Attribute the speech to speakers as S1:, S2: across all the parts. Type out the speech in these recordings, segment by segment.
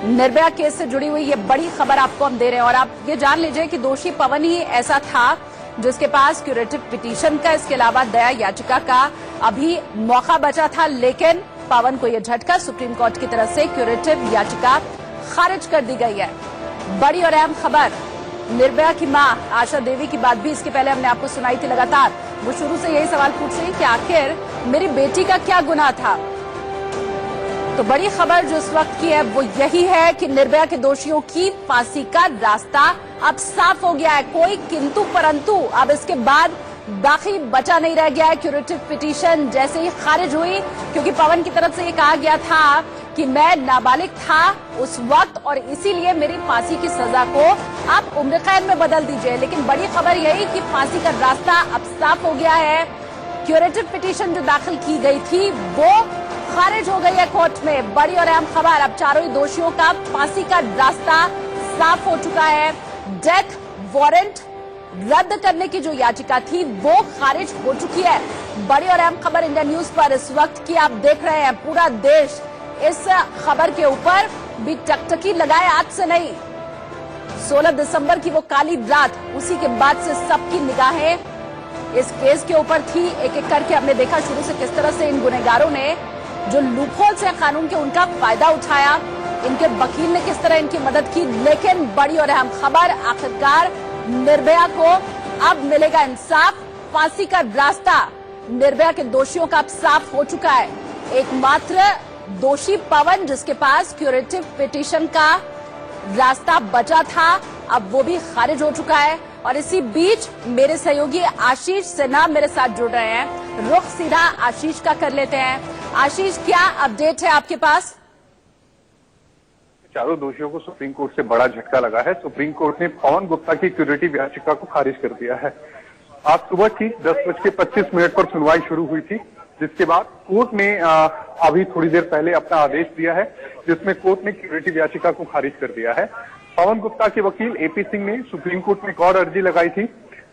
S1: Nirbhaya case से जुड़ी हुई ये बड़ी खबर आपको हम दे रहे हैं और आप ये जान लीजिए कि दोषी पवन ही ऐसा था जिसके पास क्यूरेटिव पिटीशन का, इसके अलावा दया याचिका का अभी मौका बचा था, लेकिन पवन को यह झटका, सुप्रीम कोर्ट की तरफ से क्यूरेटिव याचिका खारिज कर दी गई है। बड़ी और अहम खबर, निर्भया की मां आशा देवी की बात भी इसके पहले हमने आपको सुनाई थी लगातार। वो शुरू से यही सवाल पूछ रही कि आखिर मेरी बेटी का क्या गुनाह था। तो बड़ी खबर जो इस वक्त की है वो यही है कि निर्भया के दोषियों की फांसी का रास्ता अब साफ हो गया है। कोई किंतु परंतु अब इसके बाद बाकी बचा नहीं रह गया है। क्यूरेटिव पिटीशन जैसे ही खारिज हुई, क्योंकि पवन की तरफ से ये कहा गया था कि मैं नाबालिग था उस वक्त और इसीलिए मेरी फांसी की सजा को आप उम्र कैद में बदल दीजिए। लेकिन बड़ी खबर यही कि फांसी का रास्ता अब साफ हो गया है। क्यूरेटिव पिटीशन जो दाखिल की गई थी वो खारिज हो गई है कोर्ट में। बड़ी और अहम खबर, अब चारों ही दोषियों का फांसी का रास्ता साफ हो चुका है। डेथ वारंट रद्द करने की जो याचिका थी वो खारिज हो चुकी है। बड़ी और अहम खबर इंडिया न्यूज पर इस वक्त की आप देख रहे हैं। पूरा देश इस खबर के ऊपर भी टकटकी लगाए, आज से नहीं, 16 दिसंबर की वो काली रात, उसी के बाद से सबकी निगाहें इस केस के ऊपर थी। एक एक करके हमने देखा शुरू से किस तरह से इन गुनहगारों ने जो लूपहोल्स है कानून के उनका फायदा उठाया, इनके वकील ने किस तरह इनकी मदद की। लेकिन बड़ी और अहम खबर, आखिरकार निर्भया को अब मिलेगा इंसाफ। फांसी का रास्ता निर्भया के दोषियों का अब साफ हो चुका है। एकमात्र दोषी पवन, जिसके पास क्यूरेटिव पिटीशन का रास्ता बचा था, अब वो भी खारिज हो चुका है। और इसी बीच मेरे सहयोगी आशीष सिन्हा मेरे साथ जुड़ रहे हैं। रुख सीधा आशीष का कर लेते हैं। आशीष, क्या अपडेट है आपके पास?
S2: चारों दोषियों को सुप्रीम कोर्ट से बड़ा झटका लगा है। सुप्रीम कोर्ट ने पवन गुप्ता की क्यूरेटिव याचिका को खारिज कर दिया है। आज सुबह ठीक 10:25 पर सुनवाई शुरू हुई थी, जिसके बाद कोर्ट ने अभी थोड़ी देर पहले अपना आदेश दिया है, जिसमें कोर्ट ने क्यूरेटिव याचिका को खारिज कर दिया है। पवन गुप्ता के वकील एपी सिंह ने सुप्रीम कोर्ट में एक और अर्जी लगाई थी,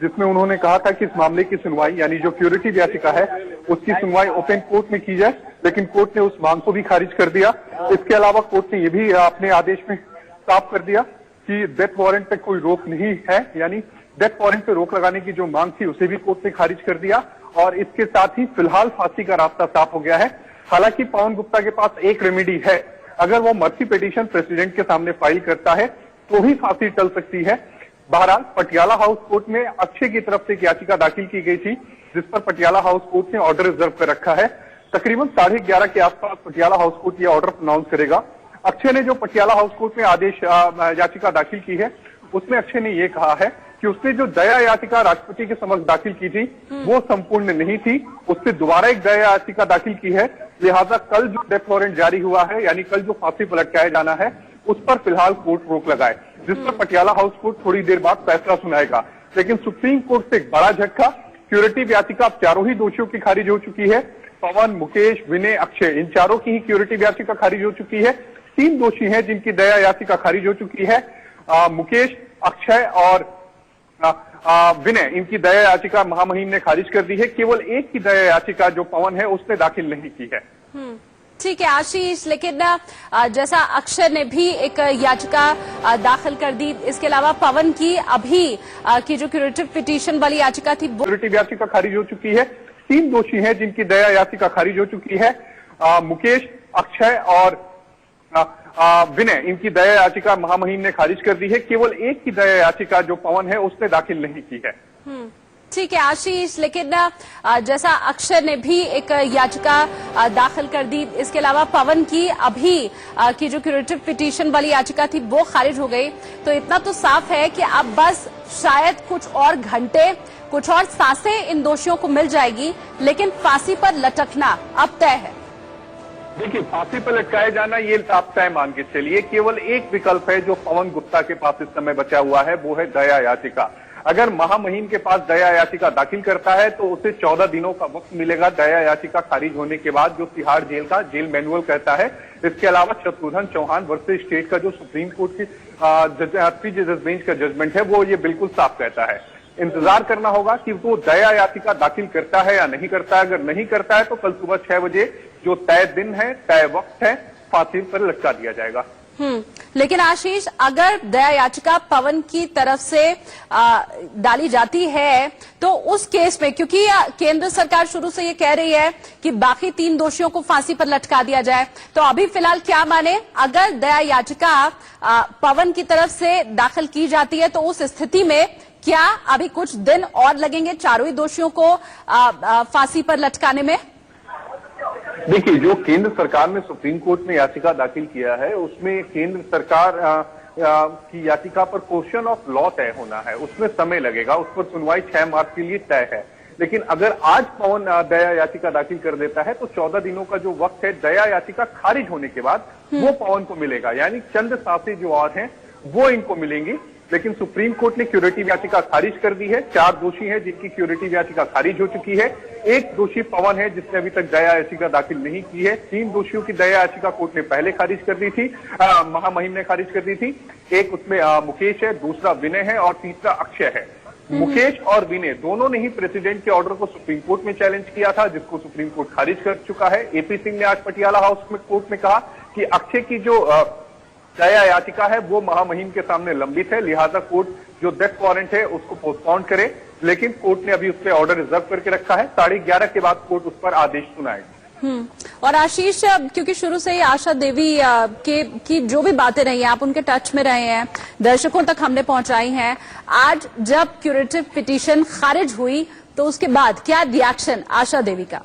S2: जिसमें उन्होंने कहा था कि इस मामले की सुनवाई, यानी जो क्यूरेटिव याचिका है उसकी सुनवाई ओपन कोर्ट में की जाए, लेकिन कोर्ट ने उस मांग को भी खारिज कर दिया। इसके अलावा कोर्ट ने ये भी अपने आदेश में साफ कर दिया कि डेथ वारंट पे कोई रोक नहीं है, यानी डेथ वारंट पे रोक लगाने की जो मांग थी उसे भी कोर्ट ने खारिज कर दिया। और इसके साथ ही फिलहाल फांसी का रास्ता साफ हो गया है। हालांकि पवन गुप्ता के पास एक रेमेडी है, अगर वो मर्सी पिटीशन प्रेसिडेंट के सामने फाइल करता है तो ही फांसी टल सकती है। बहरहाल पटियाला हाउस कोर्ट में अक्षय की तरफ से एक याचिका दाखिल की गई थी, जिस पर पटियाला हाउस कोर्ट ने ऑर्डर रिजर्व कर रखा है। तकरीबन 11:30 के आसपास पटियाला हाउस कोर्ट ये ऑर्डर प्रोनाउंस करेगा। अक्षय ने जो पटियाला हाउस कोर्ट में आदेश याचिका दाखिल की है, उसमें अक्षय ने ये कहा है कि उसने जो दया याचिका राष्ट्रपति के समक्ष दाखिल की थी वो संपूर्ण नहीं थी, उससे दोबारा एक दया याचिका दाखिल की है। लिहाजा कल जो डेथ वारंट जारी हुआ है, यानी कल जो फांसी पर लटकाया जाना है, उस पर फिलहाल कोर्ट रोक लगाए, जिस पर पटियाला हाउस कोर्ट थोड़ी देर बाद फैसला सुनाएगा। लेकिन सुप्रीम कोर्ट से एक बड़ा झटका, क्यूरेटिव याचिका अब चारों ही दोषियों की खारिज हो चुकी है। पवन, मुकेश, विनय, अक्षय, इन चारों की ही क्यूरेटिव याचिका खारिज हो चुकी है। 3 दोषी हैं जिनकी दया याचिका खारिज हो चुकी है। मुकेश, अक्षय और विनय, इनकी दया याचिका महामहिम ने खारिज कर दी है। केवल एक की दया याचिका जो पवन है उसने दाखिल नहीं की है।
S1: ठीक है आशीष, लेकिन जैसा अक्षय ने भी एक याचिका दाखिल कर दी, इसके अलावा पवन की अभी की जो क्यूरेटिव पिटीशन वाली याचिका थी वो
S2: क्यूरेटिव याचिका खारिज हो चुकी है। 3 दोषी हैं जिनकी दया याचिका खारिज हो चुकी है। मुकेश, अक्षय और विनय, इनकी दया याचिका महामहिम ने खारिज कर दी है। केवल एक की दया याचिका जो पवन है उसने दाखिल नहीं की है।
S1: ठीक है आशीष, लेकिन जैसा अक्षय ने भी एक याचिका दाखिल कर दी, इसके अलावा पवन की अभी की जो क्यूरेटिव पिटीशन वाली याचिका थी वो खारिज हो गई। तो इतना तो साफ है कि अब बस शायद कुछ और घंटे, कुछ और सांसें इन दोषियों को मिल जाएगी, लेकिन फांसी पर लटकना अब तय है।
S2: देखिए, फांसी पर लटकाया जाना ये आप तय मान के चलिए। केवल एक विकल्प है जो पवन गुप्ता के पास इस समय बचा हुआ है, वो है दया याचिका। अगर महामहिम के पास दया याचिका दाखिल करता है तो उसे 14 दिनों का वक्त मिलेगा दया याचिका खारिज होने के बाद, जो तिहाड़ जेल का जेल मैनुअल कहता है। इसके अलावा शत्रुघ्न चौहान वर्सेस स्टेट का जो सुप्रीम कोर्ट की 3 जज बेंच का जजमेंट है वो ये बिल्कुल साफ कहता है। इंतजार करना होगा कि वो दया याचिका दाखिल करता है या नहीं करता है। अगर नहीं करता है तो कल सुबह 6 बजे जो तय दिन है, तय वक्त है, फांसी पर लटका दिया जाएगा।
S1: लेकिन आशीष, अगर दया याचिका पवन की तरफ से डाली जाती है तो उस केस में, क्योंकि केंद्र सरकार शुरू से ये कह रही है कि बाकी 3 दोषियों को फांसी पर लटका दिया जाए, तो अभी फिलहाल क्या माने, अगर दया याचिका पवन की तरफ से दाखिल की जाती है तो उस स्थिति में क्या अभी कुछ दिन और लगेंगे चारों ही दोषियों को फांसी पर लटकाने में?
S2: देखिए, जो केंद्र सरकार ने सुप्रीम कोर्ट में याचिका दाखिल किया है उसमें केंद्र सरकार की याचिका पर क्वेश्चन ऑफ लॉ तय होना है, उसमें समय लगेगा, उस पर सुनवाई 6 मार्च के लिए तय है। लेकिन अगर आज पवन दया याचिका दाखिल कर देता है तो 14 दिनों का जो वक्त है दया याचिका खारिज होने के बाद वो पवन को मिलेगा, यानी चंद सांसें जो और हैं वो इनको मिलेंगी। लेकिन सुप्रीम कोर्ट ने क्यूरेटिव याचिका खारिज कर दी है। 4 दोषी हैं जिनकी क्यूरेटिव याचिका खारिज हो चुकी है। 1 दोषी पवन है जिसने अभी तक दया याचिका दाखिल नहीं की है। 3 दोषियों की दया याचिका कोर्ट ने पहले खारिज कर दी थी, महामहिम ने खारिज कर दी थी। एक उसमें मुकेश है, दूसरा विनय है और तीसरा अक्षय है। मुकेश और विनय दोनों ने ही प्रेसिडेंट के ऑर्डर को सुप्रीम कोर्ट में चैलेंज किया था, जिसको सुप्रीम कोर्ट खारिज कर चुका है। एपी सिंह ने आज पटियाला हाउस में कोर्ट में कहा कि अक्षय की जो दया याचिका है वो महामहिम के सामने लंबित है, लिहाजा कोर्ट जो डेथ वारंट है उसको पोस्टपोन करे। लेकिन कोर्ट ने अभी उस पर ऑर्डर रिजर्व करके रखा है। 11:30 के बाद कोर्ट उस पर आदेश सुनाएगी।
S1: और आशीष, क्योंकि शुरू से ही आशा देवी की जो भी बातें रही हैं, आप उनके टच में रहे हैं, दर्शकों तक हमने पहुंचाई हैं, आज जब क्यूरेटिव पिटीशन खारिज हुई तो उसके बाद क्या रिएक्शन आशा देवी का?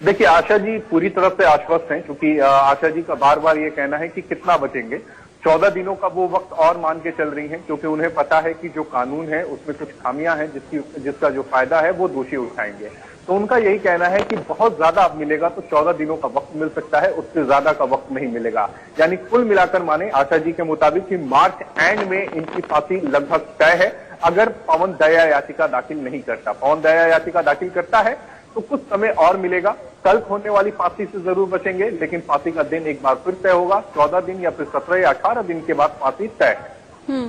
S2: देखिए, आशा जी पूरी तरह से आश्वस्त हैं, क्योंकि आशा जी का बार बार ये कहना है कि कितना बचेंगे। 14 दिनों का वो वक्त और मान के चल रही हैं, क्योंकि उन्हें पता है कि जो कानून है उसमें कुछ खामियां हैं जिसका जो फायदा है वो दोषी उठाएंगे। तो उनका यही कहना है कि बहुत ज्यादा अब मिलेगा तो 14 दिनों का वक्त मिल सकता है, उससे ज्यादा का वक्त नहीं मिलेगा। यानी कुल मिलाकर माने आशा जी के मुताबिक कि मार्च एंड में इनकी फांसी लगभग तय है, अगर पवन दया याचिका दाखिल नहीं करता। पवन दया याचिका दाखिल करता है तो कुछ समय और मिलेगा। कल होने वाली फांसी से जरूर बचेंगे, लेकिन फांसी का दिन एक बार फिर तय होगा। 14 दिन या फिर 17 या 18 दिन के बाद फांसी तय है।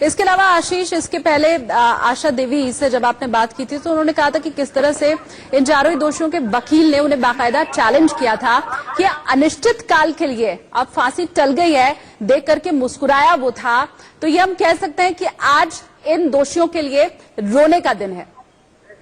S1: इसके अलावा आशीष, इसके पहले आशा देवी से जब आपने बात की थी तो उन्होंने कहा था कि किस तरह से इन चारों ही दोषियों के वकील ने उन्हें बाकायदा चैलेंज किया था कि अनिश्चित काल के लिए अब फांसी टल गई है, देख करके मुस्कुराया वो था। तो ये हम कह सकते हैं कि आज इन दोषियों के लिए रोने का दिन है।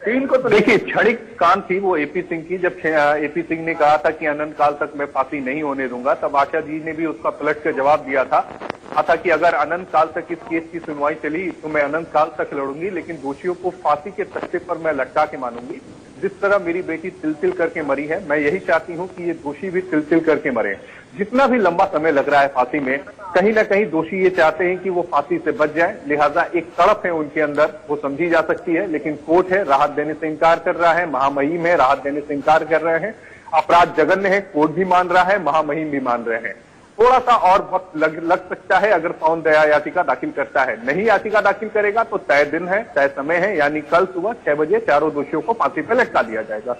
S2: इनको तो देखिए, क्षणिक कान थी वो एपी सिंह की, जब एपी सिंह ने कहा था कि अनंत काल तक मैं फांसी नहीं होने दूंगा, तब आशा जी ने भी उसका पलट कर जवाब दिया था कि अगर अनंत काल तक इस केस की सुनवाई चली तो मैं अनंत काल तक लड़ूंगी, लेकिन दोषियों को फांसी के तख्ते पर मैं लटका के मानूंगी। जिस तरह मेरी बेटी तिल तिल करके मरी है, मैं यही चाहती हूं कि ये दोषी भी तिल तिल करके मरे। जितना भी लंबा समय लग रहा है फांसी में, कहीं ना कहीं दोषी ये चाहते हैं कि वो फांसी से बच जाए, लिहाजा एक तड़प है उनके अंदर, वो समझी जा सकती है। लेकिन कोर्ट है, राहत देने से इनकार कर रहा है, महामहिम है, राहत देने से इनकार कर रहे हैं। अपराध जघन्य है, कोर्ट भी मान रहा है, महामहिम भी मान रहे हैं। थोड़ा सा और वक्त लग सकता है अगर पवन दया याचिका दाखिल करता है। नहीं याचिका दाखिल करेगा तो तय दिन है, तय समय है, यानी कल सुबह 6 बजे चारों दोषियों को फांसी पर लटका दिया जाएगा।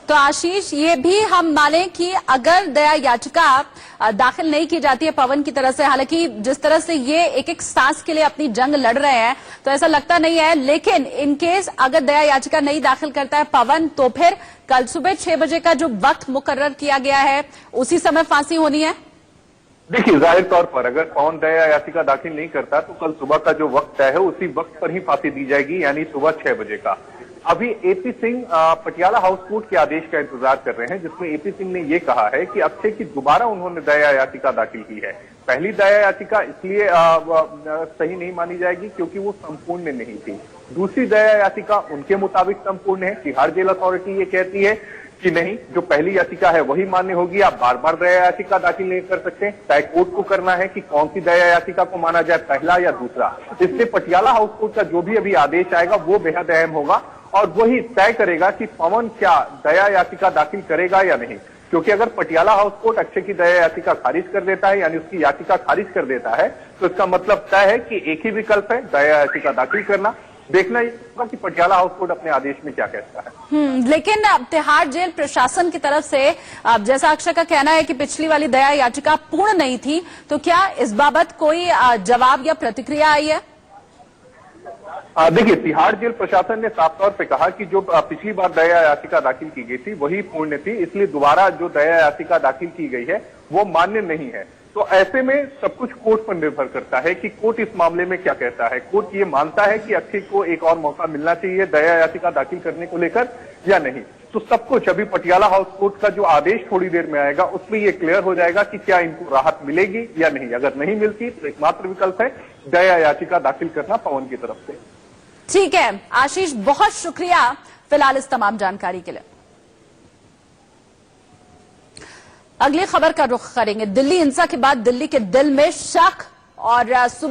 S1: तो आशीष, ये भी हम माने कि अगर दया याचिका दाखिल नहीं की जाती है पवन की तरफ से, हालांकि जिस तरह से ये एक एक सांस के लिए अपनी जंग लड़ रहे हैं तो ऐसा लगता नहीं है, लेकिन इन केस अगर दया याचिका नहीं दाखिल करता है पवन, तो फिर कल सुबह 6 बजे का जो वक्त मुकर्रर किया गया है उसी समय फांसी होनी है।
S2: देखिए, जाहिर तौर पर अगर पवन दया याचिका दाखिल नहीं करता तो कल सुबह का जो वक्त तय है उसी वक्त पर ही फांसी दी जाएगी, यानी सुबह 6 बजे का। अभी AP Singh Patiala house court के आदेश का इंतजार कर रहे हैं, जिसमें एपी सिंह ने ये कहा है कि अक्षय की दोबारा उन्होंने दया याचिका दाखिल की है। पहली दया याचिका इसलिए सही नहीं मानी जाएगी क्योंकि वो संपूर्ण नहीं थी। दूसरी दया याचिका उनके मुताबिक संपूर्ण है। तिहाड़ जेल अथॉरिटी ये कहती है कि नहीं, जो पहली याचिका है वही मान्य होगी, आप बार बार दया याचिका दाखिल नहीं कर सकते। तय कोर्ट को करना है कि कौन सी दया याचिका को माना जाए, पहला या दूसरा। इसलिए पटियाला हाउस कोर्ट का जो भी अभी आदेश आएगा वो बेहद अहम होगा और वही तय करेगा कि पवन क्या दया याचिका दाखिल करेगा या नहीं। क्योंकि अगर पटियाला हाउस कोर्ट अक्षय की दया याचिका खारिज कर देता है, यानी उसकी याचिका खारिज कर देता है, तो इसका मतलब तय है कि एक ही विकल्प है, दया याचिका दाखिल करना। देखना ये होगा कि पटियाला हाउस कोर्ट अपने आदेश में क्या कहता है।
S1: लेकिन तिहाड़ जेल प्रशासन की तरफ से जैसा अक्षय का कहना है कि पिछली वाली दया याचिका पूर्ण नहीं थी, तो क्या इस बाबत कोई जवाब या प्रतिक्रिया आई है?
S2: देखिए, तिहाड़ जेल प्रशासन ने साफ तौर पे कहा कि जो पिछली बार दया याचिका दाखिल की गई थी वही पूर्ण थी, इसलिए दोबारा जो दया याचिका दाखिल की गई है वो मान्य नहीं है। तो ऐसे में सब कुछ कोर्ट पर निर्भर करता है कि कोर्ट इस मामले में क्या कहता है। कोर्ट ये मानता है कि अक्षय को एक और मौका मिलना चाहिए दया याचिका दाखिल करने को लेकर या नहीं। तो सब कुछ अभी पटियाला हाउस कोर्ट का जो आदेश थोड़ी देर में आएगा उसमें ये क्लियर हो जाएगा कि क्या इनको राहत मिलेगी या नहीं। अगर नहीं मिलती तो एकमात्र विकल्प है दया याचिका दाखिल करना पवन की तरफ से।
S1: ठीक है आशीष, बहुत शुक्रिया फिलहाल इस तमाम जानकारी के लिए। अगली खबर का रुख करेंगे। दिल्ली हिंसा के बाद दिल्ली के दिल में शक और